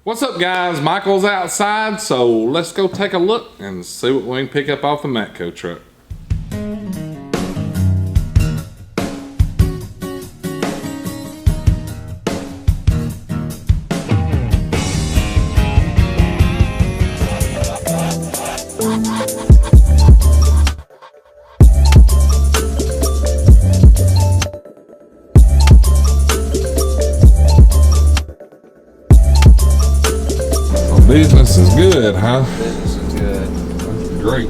What's up, guys? Michael's outside, so let's go take a look and see what we can pick up off the MATCO truck. Business is good, huh? Business is good. That's great.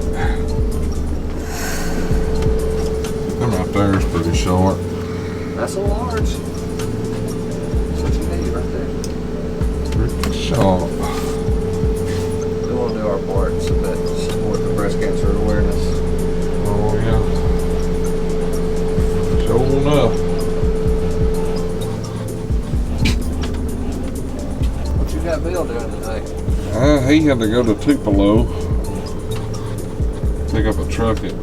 Them out there is pretty short. That's a large. That's what you need right there. Pretty short. We want to do our part to support the breast cancer awareness. Oh yeah. Sure enough. What you got Bill doing today? He had to go to Tupelo, pick up a truck at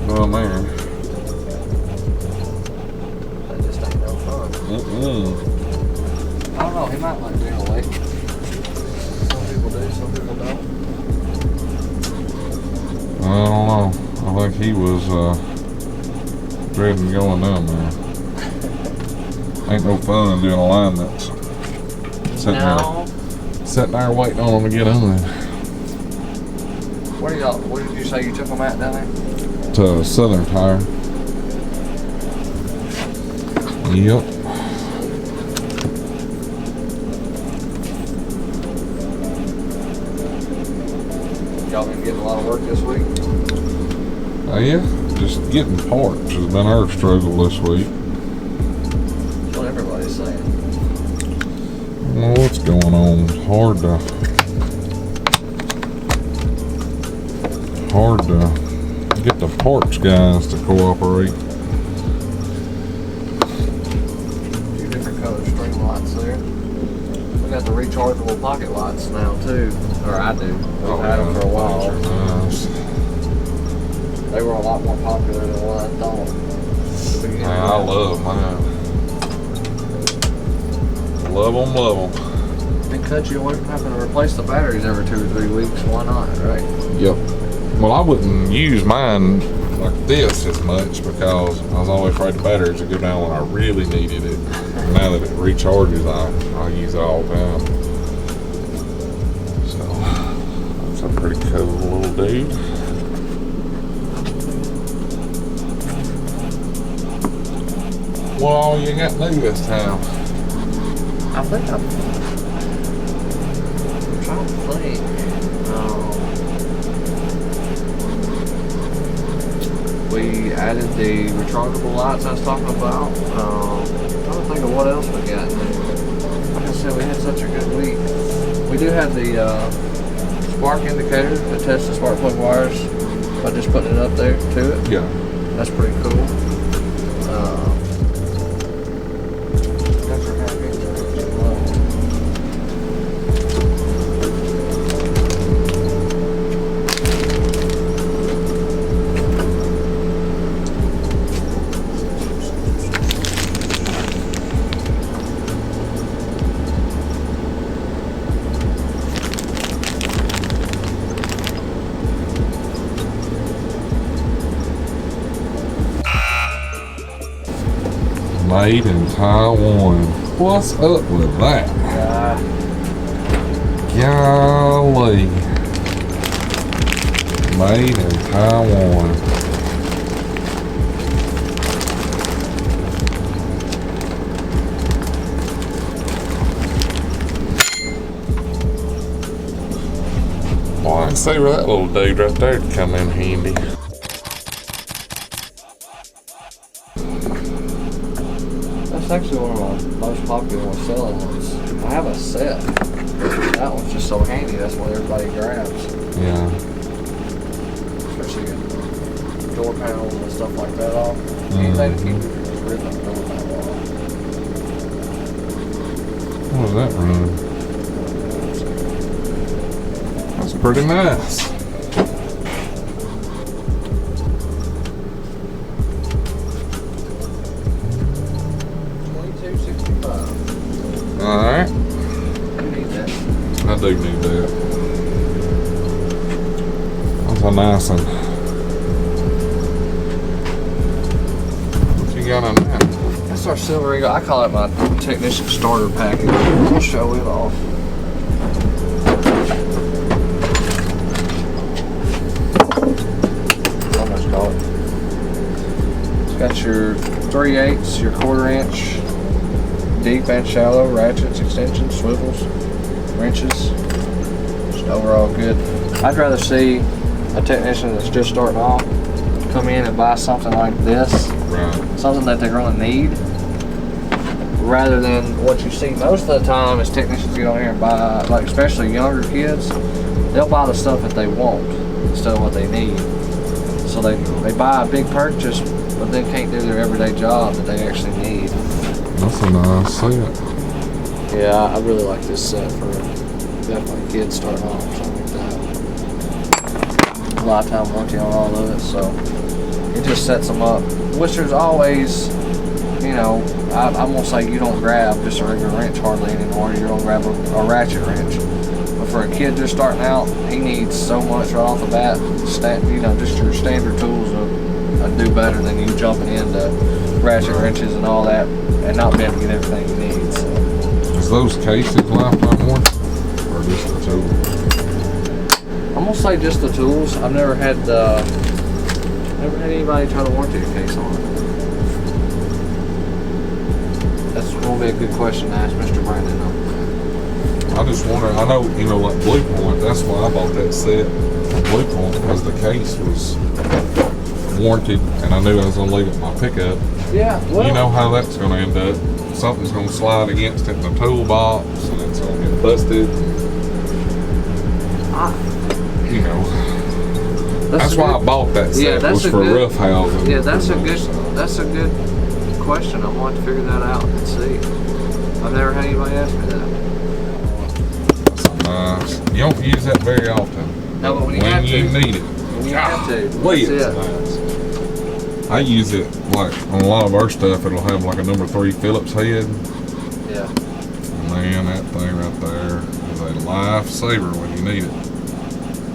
down there. That just ain't no fun. I don't know, he might like being awake. Some people do, some people don't. I don't know. I think he was dreading going down there. Ain't no fun doing a line that's sitting there waiting on them to get on. Where did you say you took them at down there? To Southern Tire. Yep. Y'all been getting a lot of work this week? Yeah, just getting parts has been our struggle this week. That's what everybody's saying. Well, what's going on? Hard to get the parts guys to cooperate. A few different color Streamlights there. We got the rechargeable pocket lights now too, or I do. We've had them for a while. Nice. They were a lot more popular than what I thought. I love mine. Love them. And cut you away from having to replace the batteries every 2 or 3 weeks. Why not, right? Yep. Well, I wouldn't use mine like this as much because I was always afraid the batteries would go down when I really needed it. Now that it recharges, I use it all the time. So that's a pretty cool little dude. What all you got new this time? I think I'm trying to think. We added the rechargeable lights I was talking about. I'm trying to think of what else we got. Like I said, we had such a good week. We do have the spark indicator that tests the spark plug wires by just putting it up there to it. Yeah. That's pretty cool. Made in Taiwan. What's up with that? Golly. Made in Taiwan. Well, I can see where that little dude right there would come in handy. That's actually one of my most popular selling ones. I have a set. That one's just so handy, that's what everybody grabs. Yeah. Especially getting door panels and stuff like that off. Anything to keep you from just ripping the door panel off. What was that run? That's pretty nice. $22.65. Alright. You need that. do need that. That's a nice one. What you got on that? That's our Silver Eagle. I call it my technician starter package. We'll show it off. Almost call it. It's got your 3/8, your 1/4 inch, deep and shallow ratchets, extensions, swivels, wrenches. Just overall good. I'd rather see a technician that's just starting off come in and buy something like this, Right. something that they're going to need, rather than what you see most of the time is technicians get on here and buy, like especially younger kids, they'll buy the stuff that they want instead of what they need. So they buy a big purchase, but then can't do their everyday job that they actually need. That's a nice set. Yeah, I really like this set for definitely kids starting off or something like that. Lifetime warranty on all of it, so it just sets them up. Which there's always, you know, I'm gonna say you don't grab just a regular wrench hardly anymore. You're gonna grab a ratchet wrench. But for a kid just starting out, he needs so much right off the bat. You know, just your standard tools will do better than you jumping into ratchet wrenches and all that and not being able to get everything you need. So. Is those cases lifetime warranty or just the tool? I'm gonna say just the tools. I've never had anybody try to warranty a case on it. That's gonna be a good question to ask Mr. Brandon. I just wonder, I know, you know, like Blue Point, that's why I bought that set from Blue Point, because the case was warranted and I knew I was gonna leave it in my pickup. Yeah, well, You know how that's gonna end up. Something's gonna slide against it in the toolbox and it's gonna get busted. You know. That's why I bought that set. Yeah, that's was for rough housing. Yeah, that's a good question. I want to figure that out and see. I've never had anybody ask me that. Nice. You don't use that very often. No, but when you have to. need it. When you have to. Wait, That's it's nice. I use it like on a lot of our stuff. It'll have like a number 3 Phillips head. Yeah. Man, that thing right there is a lifesaver when you need it.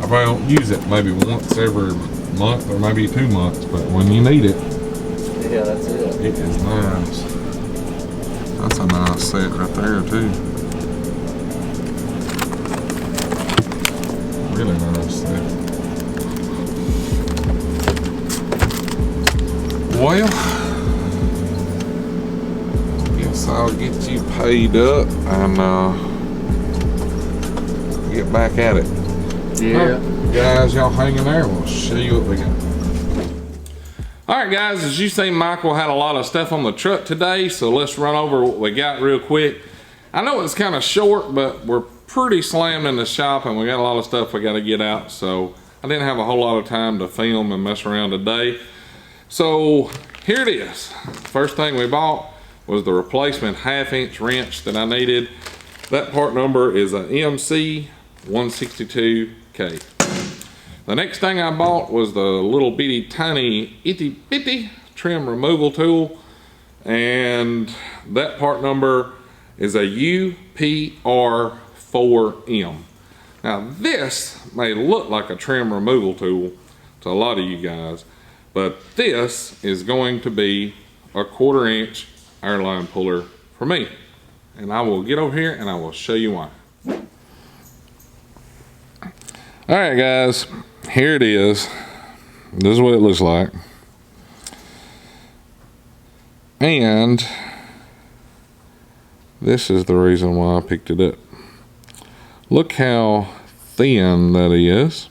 I probably don't use it maybe once every month or maybe 2 months, but when you need it, Yeah, that's it. it is nice. That's a nice set right there too. Really nice set. Well, guess I'll get you paid up and get back at it. Yeah. Guys, y'all hang in there. We'll show you what we got. All right, guys, as you see, Michael had a lot of stuff on the truck today, so let's run over what we got real quick. I know it's kind of short, but we're pretty slammed in the shop and we got a lot of stuff we got to get out, so I didn't have a whole lot of time to film and mess around today. So here it is. First thing we bought was the replacement 1/2 inch wrench that I needed. That part number is a MC 162K. The next thing I bought was the little bitty tiny itty bitty trim removal tool, and that part number is a UPR4M. Now this may look like a trim removal tool to a lot of you guys, but this is going to be a 1/4 inch airline puller for me, and I will get over here and I will show you why. All right, guys, here it is. This is what it looks like. And this is the reason why I picked it up. Look how thin that is.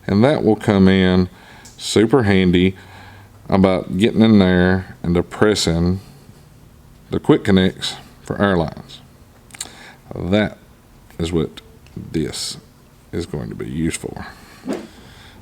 And that will come in super handy about getting in there and depressing the quick connects for airlines. That is what this is going to be used for.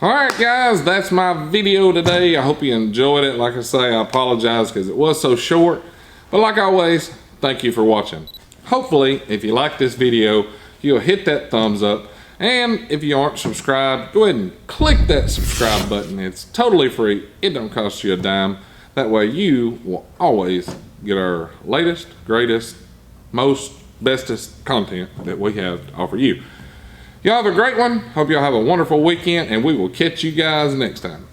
All right, guys, that's my video today. I hope you enjoyed it. Like I say, I apologize because it was so short, but like always, thank you for watching. Hopefully, if you like this video, you'll hit that thumbs up, and if you aren't subscribed, go ahead and click that subscribe button. It's totally free. It don't cost you a dime. That way you will always get our latest, greatest, most bestest content that we have to offer you. Y'all have a great one. Hope y'all have a wonderful weekend, and we will catch you guys next time.